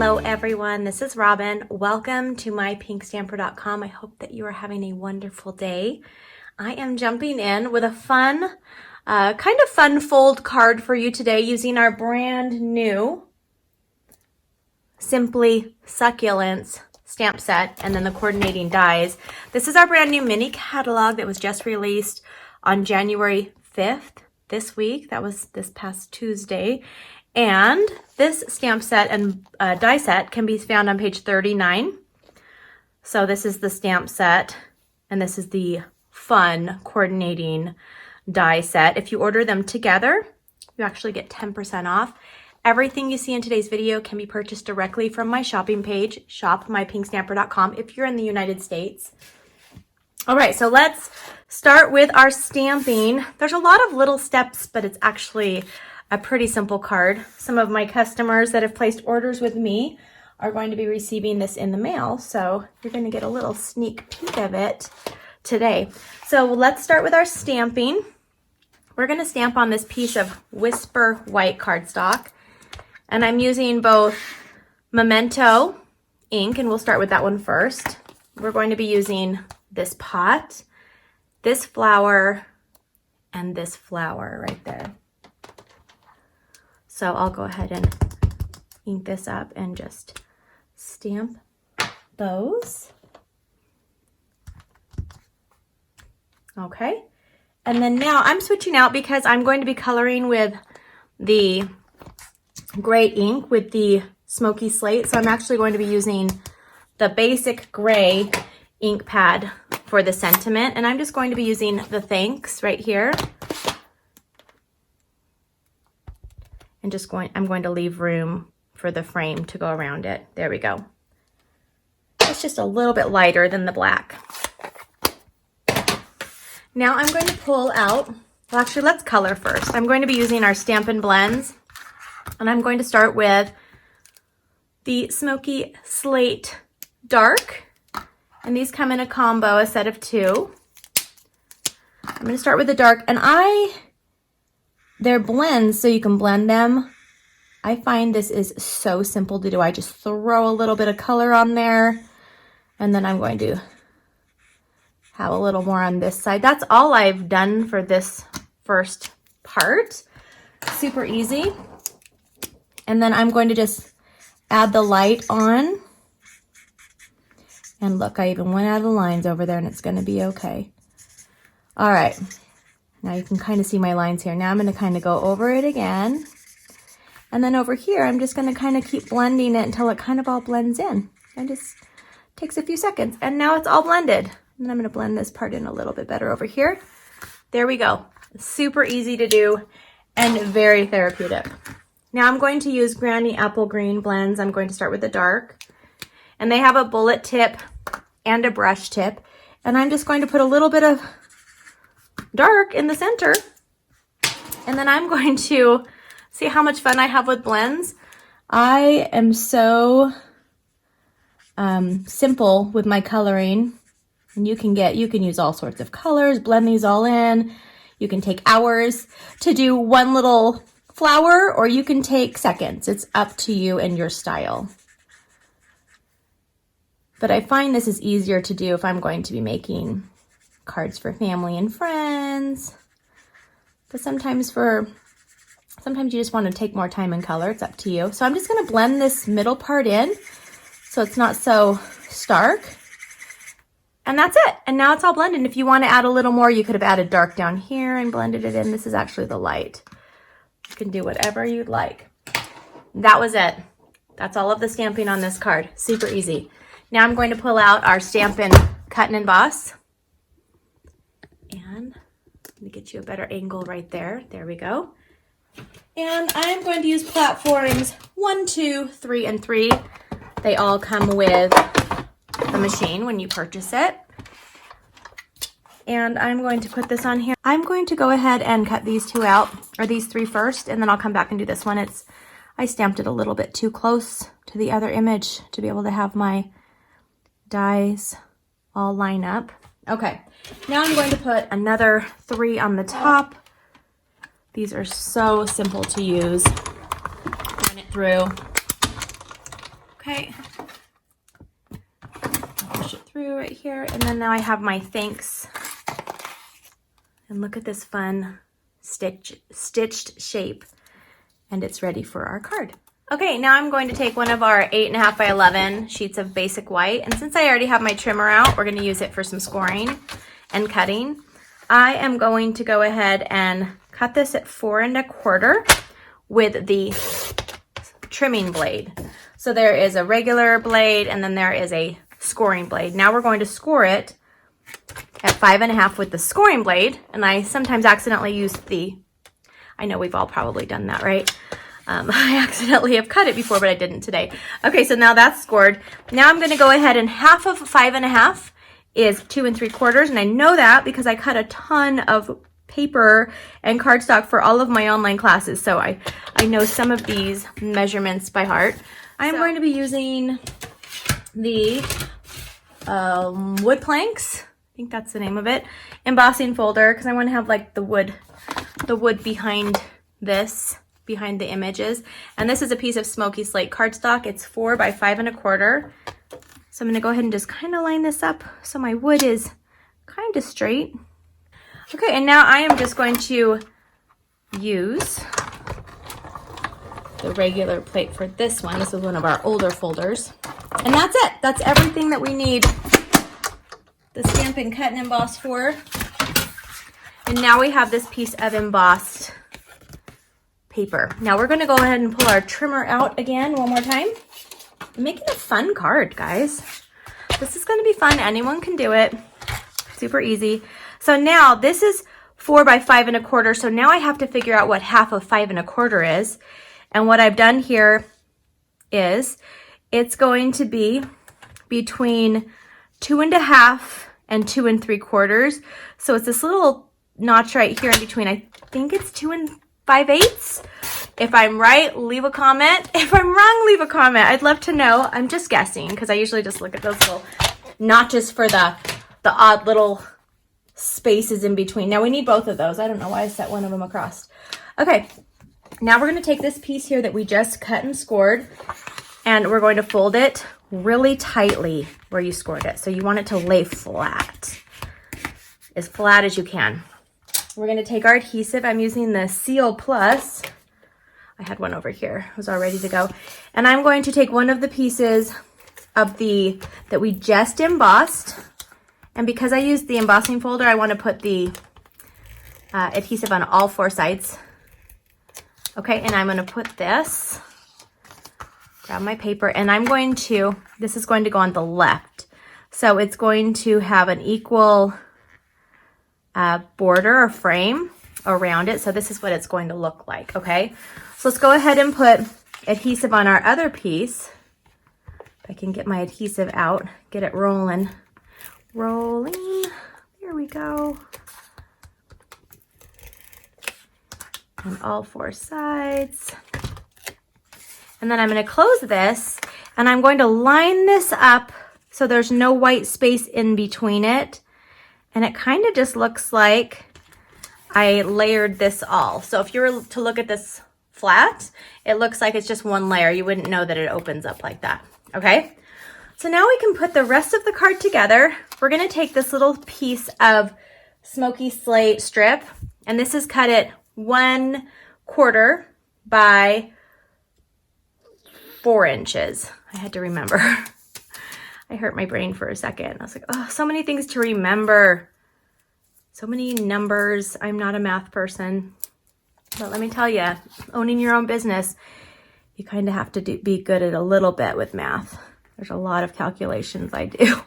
Hello everyone, this is Robyn. Welcome to mypinkstamper.com. I hope that you are having a wonderful day. I am jumping in with a fun, kind of fun fold card for you today using our brand new Simply Succulents stamp set and then the coordinating dies. This is our brand new mini catalog that was just released on January 5th this week. That was this past Tuesday. And this stamp set and die set can be found on page 39. So this is the stamp set, and this is the fun coordinating die set. If you order them together, you actually get 10% off. Everything you see in today's video can be purchased directly from my shopping page, shopmypinkstamper.com, if you're in the United States. All right, so let's start with our stamping. There's a lot of little steps, but it's actually a pretty simple card. Some of my customers that have placed orders with me are going to be receiving this in the mail, so you're going to get a little sneak peek of it today. So let's start with our stamping. We're going to stamp on this piece of Whisper white cardstock, and I'm using both Memento ink, and we'll start with that one first. We're going to be using this pot, this flower, and this flower right there. So I'll go ahead and ink this up and just stamp those. Okay. And then now I'm switching out because I'm going to be coloring with the gray ink with the smoky slate. So I'm actually going to be using the basic gray ink pad for the sentiment. And I'm just going to be using the thanks right here. And I'm going to leave room for the frame to go around it. There we go. It's just a little bit lighter than the black. Now I'm going to pull out, well actually let's color first. I'm going to be using our Stampin' blends, and I'm going to start with the Smoky Slate Dark, and these come in a combo, a set of 2. I'm going to start with the dark, and they're blends, so you can blend them. I find this is so simple to do. I just throw a little bit of color on there, and then I'm going to have a little more on this side. That's all I've done for this first part. Super easy. And then I'm going to just add the light on. And look, I even went out of the lines over there, and it's going to be okay. All right. Now you can kind of see my lines here. Now I'm going to kind of go over it again. And then over here, I'm just going to kind of keep blending it until it kind of all blends in. It just takes a few seconds. And now it's all blended. And then I'm going to blend this part in a little bit better over here. There we go. Super easy to do and very therapeutic. Now I'm going to use Granny Apple Green blends. I'm going to start with the dark. And they have a bullet tip and a brush tip. And I'm just going to put a little bit of dark in the center, and then I'm going to see how much fun I have with blends. I am so simple with my coloring, and you can use all sorts of colors, blend these all in. You can take hours to do one little flower, or you can take seconds. It's up to you and your style. But I find this is easier to do if I'm going to be making cards for family and friends. But sometimes you just want to take more time and color. It's up to you. So I'm just going to blend this middle part in so it's not so stark. And that's it. And now it's all blended. If you want to add a little more, you could have added dark down here and blended it in. This is actually the light. You can do whatever you'd like. That was it. That's all of the stamping on this card. Super easy. Now I'm going to pull out our Stampin' Cut and Emboss. And let me get you a better angle right there. There we go. And I'm going to use platforms 1, 2, 3, and 3. They all come with the machine when you purchase it. And I'm going to put this on here. I'm going to go ahead and cut these 2 out, or these 3 first, and then I'll come back and do this one. I stamped it a little bit too close to the other image to be able to have my dies all line up. Okay, now I'm going to put another 3 on the top. These are so simple to use. Run it through. Okay. Push it through right here. And then now I have my thanks. And look at this fun stitched shape. And it's ready for our card. Okay, now I'm going to take one of our 8.5 by 11 sheets of basic white. And since I already have my trimmer out, we're going to use it for some scoring and cutting. I am going to go ahead and cut this at 4 1/4 with the trimming blade. So there is a regular blade and then there is a scoring blade. Now we're going to score it at 5 1/2 with the scoring blade. And I sometimes accidentally use I know we've all probably done that, right? I accidentally have cut it before, but I didn't today. Okay, so now that's scored. Now I'm going to go ahead and half of 5 1/2 is 2 3/4. And I know that because I cut a ton of paper and cardstock for all of my online classes. So I know some of these measurements by heart. I'm going to be using the wood planks. I think that's the name of it. Embossing folder, because I want to have like the wood behind this, behind the images. And this is a piece of smoky slate cardstock. It's 4 by 5 1/4. So I'm going to go ahead and just kind of line this up so my wood is kind of straight. Okay, and now I am just going to use the regular plate for this one. This is one of our older folders. And that's it. That's everything that we need the Stampin' Cut and Emboss for. And now we have this piece of embossed paper. Now we're going to go ahead and pull our trimmer out again one more time. I'm making a fun card, guys. This is going to be fun. Anyone can do it. Super easy. So now this is 4 by 5 1/4. So now I have to figure out what half of 5 1/4 is. And what I've done here is it's going to be between 2 1/2 and 2 3/4. So it's this little notch right here in between. I think it's 2 5/8. If I'm right, leave a comment. If I'm wrong, leave a comment. I'd love to know. I'm just guessing because I usually just look at those little notches for the odd little spaces in between. Now we need both of those. I don't know why I set one of them across. Okay, now we're going to take this piece here that we just cut and scored, and we're going to fold it really tightly where you scored it. So you want it to lay flat as you can. We're going to take our adhesive. I'm using the Seal Plus. I had one over here. It was all ready to go. And I'm going to take one of the pieces of that we just embossed. And because I used the embossing folder, I want to put the adhesive on all 4 sides. Okay, and I'm going to put this, grab my paper, and this is going to go on the left. So it's going to have an equal border or frame around it. So this is what it's going to look like, okay? So let's go ahead and put adhesive on our other piece. If I can get my adhesive out, get it rolling. Rolling. There we go. On all 4 sides. And then I'm going to close this, and I'm going to line this up so there's no white space in between it. And it kind of just looks like I layered this all. So if you were to look at this flat, it looks like it's just one layer. You wouldn't know that it opens up like that. Okay? So now we can put the rest of the card together. We're going to take this little piece of smoky slate strip, and this is cut at 1/4 by 4 inches. I had to remember. I hurt my brain for a second. I was like, oh, so many things to remember. So many numbers. I'm not a math person. But let me tell you, owning your own business, you kind of have to be good at a little bit with math. There's a lot of calculations I do.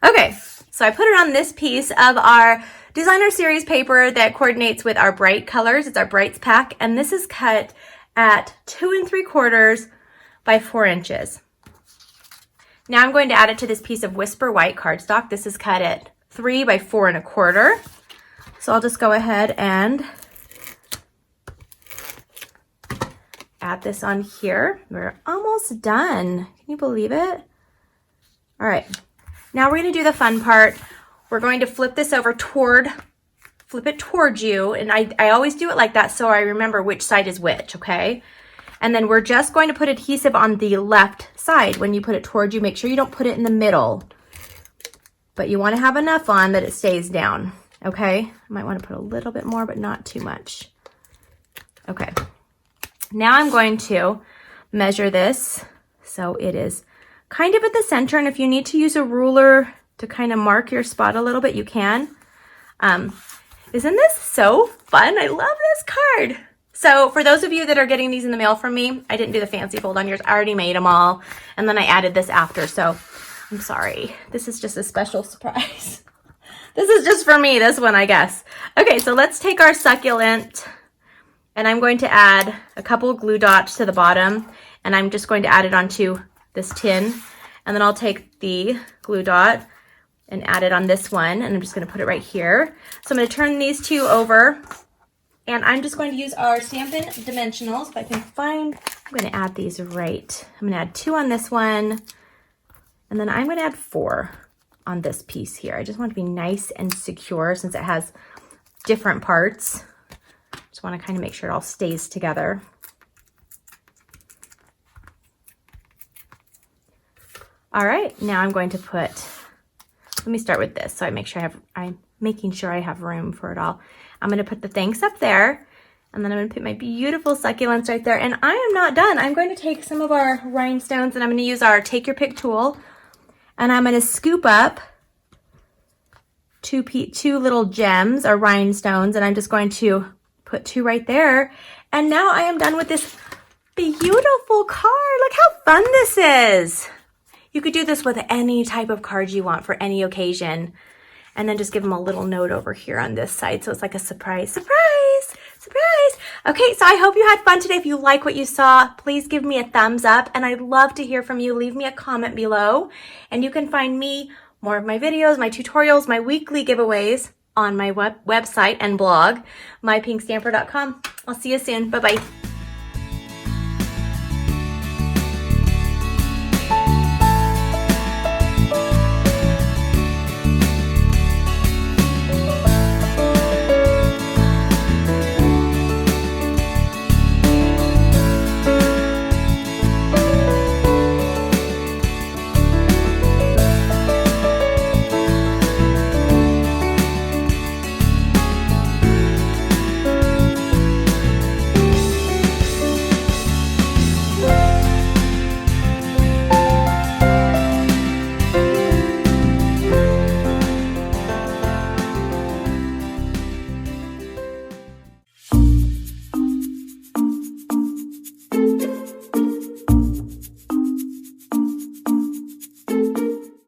Okay, so I put it on this piece of our designer series paper that coordinates with our bright colors. It's our brights pack, and this is cut at 2 3/4 by 4 inches. Now I'm going to add it to this piece of Whisper White cardstock. This is cut at 3 by 4 1/4. So I'll just go ahead and add this on here. We're almost done. Can you believe it? All right. Now we're going to do the fun part. We're going to flip this over flip it towards you. And I always do it like that so I remember which side is which, okay? And then we're just going to put adhesive on the left side. When you put it towards you, make sure you don't put it in the middle. But you want to have enough on that it stays down, okay? I might want to put a little bit more, but not too much. Okay. Now I'm going to measure this so it is kind of at the center. And if you need to use a ruler to kind of mark your spot a little bit, you can. Isn't this so fun? I love this card. So for those of you that are getting these in the mail from me, I didn't do the fancy fold on yours. I already made them all. And then I added this after. So I'm sorry. This is just a special surprise. This is just for me, this one, I guess. Okay, so let's take our succulent, and I'm going to add a couple of glue dots to the bottom, and I'm just going to add it onto this tin. And then I'll take the glue dot and add it on this one, and I'm just going to put it right here. So I'm going to turn these two over, and I'm just going to use our Stampin' Dimensionals. If I can find, I'm going to add these right. I'm going to add 2 on this one, and then I'm going to add 4 on this piece here. I just want it to be nice and secure since it has different parts. Just want to kind of make sure it all stays together. All right, now I'm going to put, let me start with this so I make sure I'm making sure I have room for it all. I'm going to put the thanks up there, and then I'm going to put my beautiful succulents right there. And I am not done. I'm going to take some of our rhinestones, and I'm going to use our take your pick tool, and I'm going to scoop up two little gems or rhinestones, and I'm just going to put 2 right there. And now I am done with this beautiful card. Look how fun this is. You could do this with any type of card you want for any occasion. And then just give them a little note over here on this side. So it's like a surprise, surprise, surprise. Okay, so I hope you had fun today. If you like what you saw, please give me a thumbs up. And I'd love to hear from you. Leave me a comment below. And you can find me, more of my videos, my tutorials, my weekly giveaways on my website and blog, mypinkstamper.com. I'll see you soon. Bye-bye.